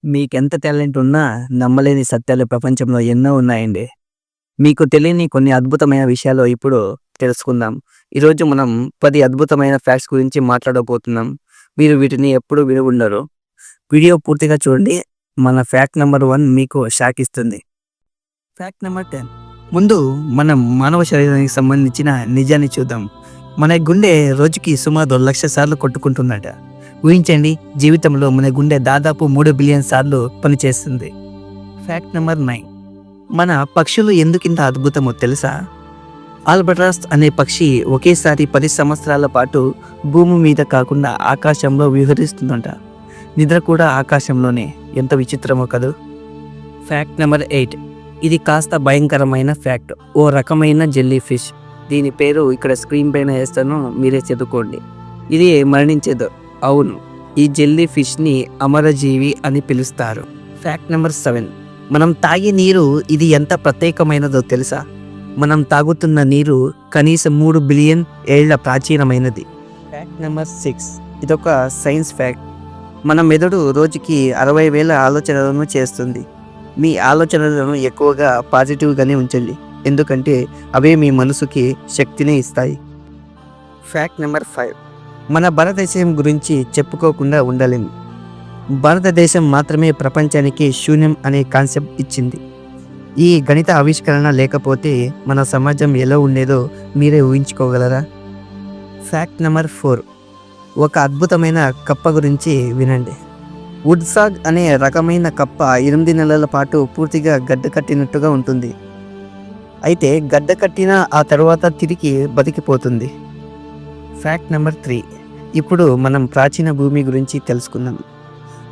మీకెంత టాలెంట్ ఉన్నా నమ్మలేని సత్యాలు ప్రపంచంలో ఎన్నో ఉన్నాయండి. మీకు తెలియని కొన్ని అద్భుతమైన విషయాలు ఇప్పుడు తెలుసుకుందాం. ఈరోజు మనం 10 అద్భుతమైన ఫ్యాక్ట్స్ గురించి మాట్లాడబోతున్నాం. మీరు వీటిని ఎప్పుడూ విని ఉండరు. వీడియో పూర్తిగా చూడండి. మన ఫ్యాక్ట్ నెంబర్ 1 మీకు షాక్ ఇస్తుంది. Fact number 10. ముందు మనం మానవ శరీరానికి సంబంధించిన నిజాన్ని చూద్దాం. మన గుండె రోజుకి సుమారు 2,00,000 సార్లు కొట్టుకుంటుందట. ఊహించండి, జీవితంలో మన గుండె దాదాపు 3 బిలియన్ సార్లు పనిచేస్తుంది. Fact number 9. మన పక్షులు ఎందుకింత అద్భుతమో తెలుసా? ఆల్బట్రాస్ అనే పక్షి ఒకేసారి 10 సంవత్సరాల పాటు భూమి మీద కాకుండా ఆకాశంలో విహరిస్తుందంట. నిద్ర కూడా ఆకాశంలోనే. ఎంత విచిత్రమో కదూ. Fact number 8. ఇది కాస్త భయంకరమైన ఫ్యాక్ట్. ఓ రకమైన జెల్లీ ఫిష్. దీని పేరు ఇక్కడ స్క్రీన్ పైన వేస్తాను, మీరే చదువుకోండి. ఇది మరణించేదు. అవును, ఈ జెల్లీ ఫిష్ని అమరజీవి అని పిలుస్తారు. Fact number 7. మనం తాగే నీరు ఇది ఎంత ప్రత్యేకమైనదో తెలుసా? మనం తాగుతున్న నీరు కనీసం 3 బిలియన్ ఏళ్ల ప్రాచీనమైనది. Fact number 6. ఇదొక సైన్స్ ఫ్యాక్ట్. మన మెదడు రోజుకి 60,000 ఆలోచనలను చేస్తుంది. మీ ఆలోచనలను ఎక్కువగా పాజిటివ్గానే ఉంచండి, ఎందుకంటే అవే మీ మనసుకి శక్తిని ఇస్తాయి. Fact number 5. మన భారతదేశం గురించి చెప్పుకోకుండా ఉండలేము. భారతదేశం మాత్రమే ప్రపంచానికి శూన్యం అనే కాన్సెప్ట్ ఇచ్చింది. ఈ గణిత ఆవిష్కరణ లేకపోతే మన సమాజం ఎలా ఉండేదో మీరే ఊహించుకోగలరా? Fact number 4. ఒక అద్భుతమైన కప్ప గురించి వినండి. వుడ్సాగ్ అనే రకమైన కప్ప 8 నెలల పాటు పూర్తిగా గడ్డ కట్టినట్టుగా ఉంటుంది. అయితే గడ్డ కట్టిన ఆ తర్వాత తిరిగి బతికిపోతుంది. Fact number 3. ఇప్పుడు మనం ప్రాచీన భూమి గురించి తెలుసుకుందాం.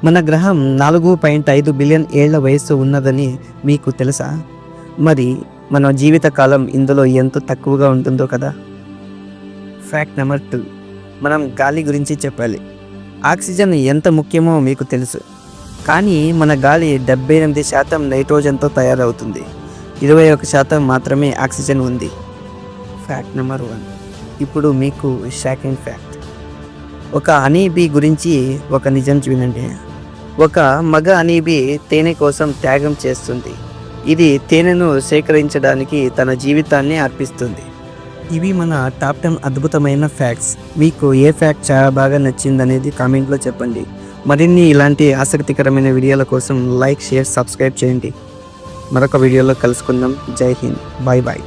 మన గ్రహం 4.5 బిలియన్ ఏళ్ల వయస్సు ఉన్నదని మీకు తెలుసా? మరి మన జీవితకాలం ఇందులో ఎంతో తక్కువగా ఉంటుందో కదా. Fact number 2. మనం గాలి గురించి చెప్పాలి. ఆక్సిజన్ ఎంత ముఖ్యమో మీకు తెలుసు, కానీ మన గాలి 78% నైట్రోజన్తో తయారవుతుంది. 21% మాత్రమే ఆక్సిజన్ ఉంది. Fact number 1. ఇప్పుడు మీకు షాకింగ్ ఫ్యాక్ట్. ఒక హనీబీ గురించి ఒక నిజం వినండి. ఒక మగ హనీబీ తేనె కోసం త్యాగం చేస్తుంది. ఇది తేనెను సేకరించడానికి తన జీవితాన్ని అర్పిస్తుంది. ఇవి మన టాప్ 10 అద్భుతమైన ఫ్యాక్ట్స్. మీకు ఏ ఫ్యాక్ట్ చాలా బాగా నచ్చిందనేది కామెంట్లో చెప్పండి. మరిన్ని ఇలాంటి ఆసక్తికరమైన వీడియోల కోసం లైక్, షేర్, సబ్స్క్రైబ్ చేయండి. మరొక వీడియోలో కలుసుకుందాం. జై హింద్. Bye bye.